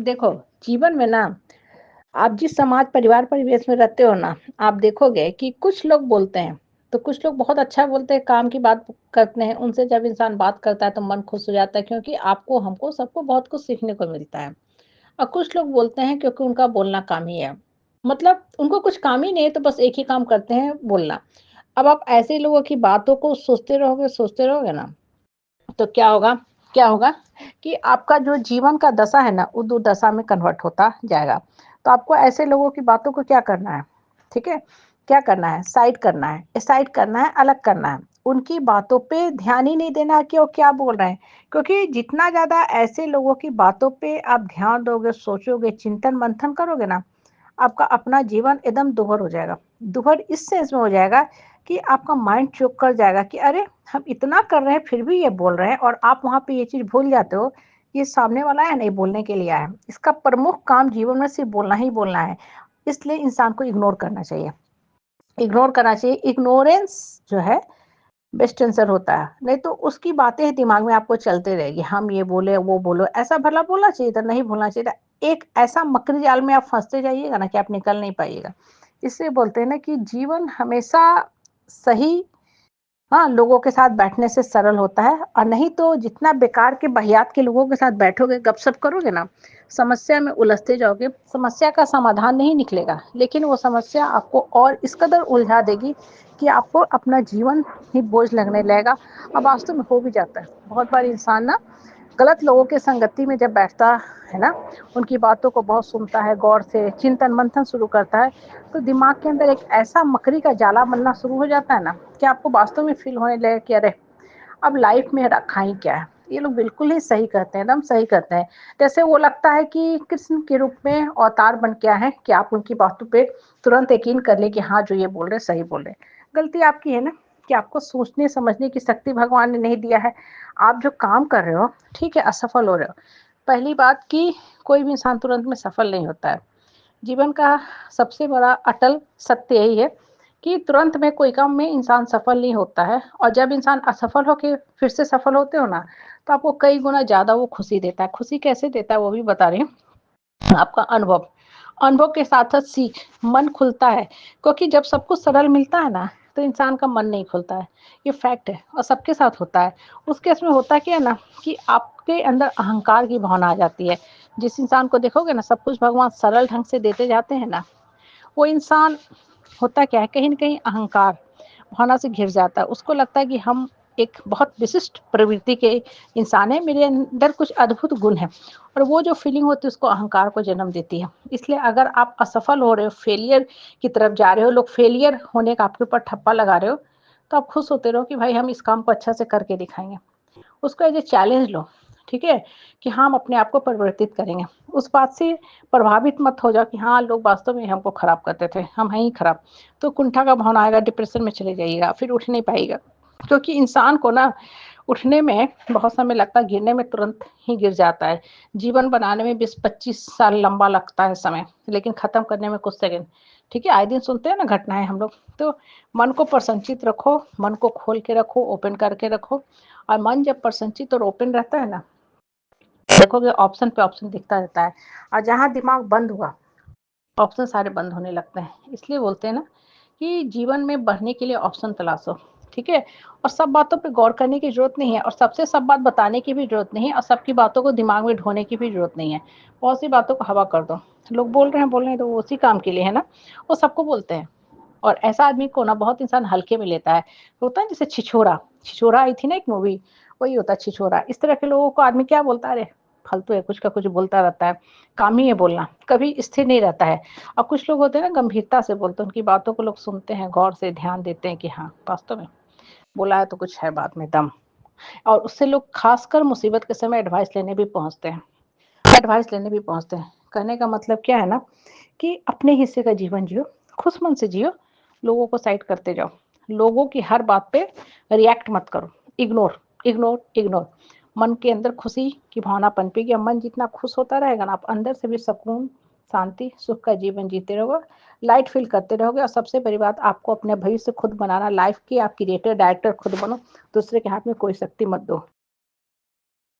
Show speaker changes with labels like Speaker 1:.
Speaker 1: देखो, जीवन में ना आप जिस समाज, परिवार, परिवेश में रहते हो ना, आप देखोगे कि कुछ लोग बोलते हैं, तो कुछ लोग बहुत अच्छा बोलते हैं, काम की बात करते हैं, उनसे जब इंसान बात करता है तो मन खुश हो जाता है क्योंकि आपको, हमको, सबको बहुत कुछ सीखने को मिलता है। और कुछ लोग बोलते हैं क्योंकि उनका बोलना काम ही है। मतलब उनको कुछ काम ही नहीं है तो बस एक ही काम करते हैं, बोलना। अब आप ऐसे लोगों की बातों को सोचते रहोगे ना, तो क्या होगा कि आपका जो जीवन का दशा है ना, वो दुर्दशा में कन्वर्ट होता जाएगा। तो आपको ऐसे लोगों की बातों को क्या करना है, ठीक है? क्या करना है? साइड करना है, साइड करना है, अलग करना है। उनकी बातों पे ध्यान ही नहीं देना कि वो क्या बोल रहे हैं, क्योंकि जितना ज़्यादा ऐसे लोगों की बातों पे आप ध्यान दोगे, सोचोगे, चिंतन-मंथन करोगे ना, आपका अपना जीवन एकदम दुभर हो जाएगा। दुभर इस सेंस में हो जाएगा कि आपका माइंड चौक कर जाएगा कि अरे! हम इतना कर रहे हैं फिर भी ये बोल रहे हैं, और आप वहाँ पे ये चीज़ भूल जाते हो, ये सामने वाला है नहीं बोलने के लिए आया है। इसका प्रमुख काम जीवन में सिर्फ़ बोलना ही बोलना है। इसलिए इंसान को इग्नोर करना चाहिए। इग्नोर करना चाहिए। इग्नोरेंस जो है बेस्ट आंसर होता है। नहीं तो उसकी बातें दिमाग में आपको चलते रहेगी। हम ये बोले, वो बोलो, ऐसा भला बोलना चाहिए था, नहीं बोलना चाहिए था। एक ऐसा मकड़ी जाल में आप फँसते जाइएगा ना कि आप निकल नहीं पाइएगा। इसलिए बोलते हैं ना कि जीवन हमेशा सही, हाँ, लोगों के साथ बैठने से सरल होता है, और नहीं तो जितना बेकार के वाहियात के लोगों के साथ बैठोगे, गपशप करोगे ना, समस्या में उलझते जाओगे, समस्या का समाधान नहीं निकलेगा, लेकिन वो समस्या आपको और इस कदर उलझा देगी कि आपको अपना जीवन ही बोझ लगने लगेगा। अब वास्तव में हो भी जाता है। बहुत बार इंसान ना गलत लोगों के संगति में जब बैठता है ना, उनकी बातों को बहुत सुनता है, गौर से चिंतन-मंथन शुरू करता है, तो दिमाग के अंदर एक ऐसा मकड़ी का जाला बनना शुरू हो जाता है ना, कि आपको वास्तव में फ़ील होने लगेगा कि अरे! अब लाइफ़ में रखा ही क्या है? ये लोग बिल्कुल ही सही कहते हैं, एकदम सही कहते हैं। जैसे वो लगता है कि कृष्ण के रूप में अवतार बन के आए हैं कि आप उनकी बातों पे तुरंत यकीन कर लें कि हाँ, जो ये बोल रहे हैं, सही बोल रहे हैं। गलती आपकी है ना, कि आपको सोचने-समझने की शक्ति भगवान ने नहीं दिया है। आप जो काम कर रहे हो, ठीक है, असफल हो रहे हो। पहली बात कि कोई भी इंसान तुरंत में सफल नहीं होता है। जीवन का सबसे बड़ा अटल सत्य यही है कि तुरंत में कोई काम में इंसान सफल नहीं होता है, और जब इंसान असफल होके फिर से सफल होते हो ना, तो आपको कई गुना ज़्यादा वो खुशी देता है। खुशी कैसे देता है वो भी बता रही हूँ। आपका अनुभव, अनुभव के साथ-साथ सीख, मन खुलता है, क्योंकि जब सब कुछ सरल मिलता है ना, तो इंसान का मन नहीं खुलता है। ये फैक्ट है और सबके साथ होता है। उस केस में होता क्या है ना, कि आपके अंदर अहंकार की भावना आ जाती है। जिस इंसान को देखोगे ना सब कुछ भगवान सरल ढंग से देते जाते हैं ना, वो इंसान, होता क्या है, कहीं न कहीं अहंकार भावना से घिर जाता है। उसको लगता है कि हम एक बहुत विशिष्ट प्रवृत्ति के इंसान हैं, मेरे अंदर कुछ अद्भुत गुण हैं, और वो जो फीलिंग होती है उसको अहंकार को जन्म देती है। इसलिए अगर आप असफल हो रहे हो, फेलियर की तरफ जा रहे हो, लोग फेलियर होने का आपके ऊपर ठप्पा लगा रहे हो, तो आप खुश होते रहो कि भाई हम इस काम को अच्छा से करके दिखाएँगे। उसको एज़ ए चैलेंज लो, ठीक है? कि हाँ, हम अपने आप को परिवर्तित करेंगे। उस बात से प्रभावित मत हो जाओ कि हाँ, लोग वास्तव में हमको खराब करते थे, हम हैं ही खराब। तो कुंठा का भावना आएगा, डिप्रेशन में चले जाइएगा, फिर उठ नहीं पाइएगा। क्योंकि इंसान को ना उठने में बहुत समय लगता है, गिरने में तुरंत ही गिर जाता है। जीवन बनाने में 20-25 साल लंबा लगता है समय, लेकिन खत्म करने में कुछ सेकंड। ठीक है? आए दिन सुनते हैं ना घटनाएँ हम लोग। तो मन को प्रसन्नचित रखो, मन को खोल के रखो, ओपन करके रखो, और मन जब प्रसन्नचित और ओपन रहता है ना, देखोगे ऑप्शन पे ऑप्शन दिखता रहता है, और जहाँ दिमाग बंद हुआ, ऑप्शन सारे बंद होने लगते हैं। इसलिए बोलते हैं ना कि जीवन में बढ़ने के लिए ऑप्शन तलाशो, ठीक है? और सब बातों पे गौर करने की ज़रूरत नहीं है, और सबसे सब बात बताने की भी ज़रूरत नहीं है, और सबकी बातों को दिमाग में ढोने की भी ज़रूरत नहीं है। बहुत सी बातों को हवा कर दो। लोग बोल रहे हैं तो वो उसी काम के लिए है ना, वो सबको बोलते हैं। और ऐसा आदमी को ना बहुत इंसान हल्के में लेता है। होता है जैसे छिछोरा, छिछोरा आई थी ना एक मूवी, वही होता है छिछोरा। इस तरह के लोगों को आदमी क्या बोलता है, अरे फालतू है, कुछ का कुछ बोलता रहता है, काम ही है बोलना, कभी स्थिर नहीं रहता है। और कुछ लोग होते हैं ना गंभीरता से बोलते हैं, उनकी बातों को लोग सुनते हैं, गौर से ध्यान देते हैं कि हाँ, वास्तव में बोला है तो कुछ है बात में दम। और उससे लोग खासकर मुसीबत के समय एडवाइस लेने भी पहुँचते हैं, एडवाइस लेने भी पहुँचते हैं। कहने का मतलब क्या है ना, कि अपने हिस्से का जीवन जियो, खुश मन से जियो, लोगों को साइड करते जाओ। लोगों की हर बात पे रिएक्ट मत करो, इग्नोर, इग्नोर, इग्नोर। मन के अंदर खुशी की भावना पनपेगी, और मन जितना खुश होता रहेगा ना, आप अंदर से भी सुकून, शांति, सुख का जीवन जीते रहोगे, लाइट फील करते रहोगे, और सबसे बड़ी बात, आपको अपने भविष्य खुद बनाना, लाइफ की आप क्रिएटर, डायरेक्टर खुद बनो, दूसरे के हाथ में कोई शक्ति मत दो।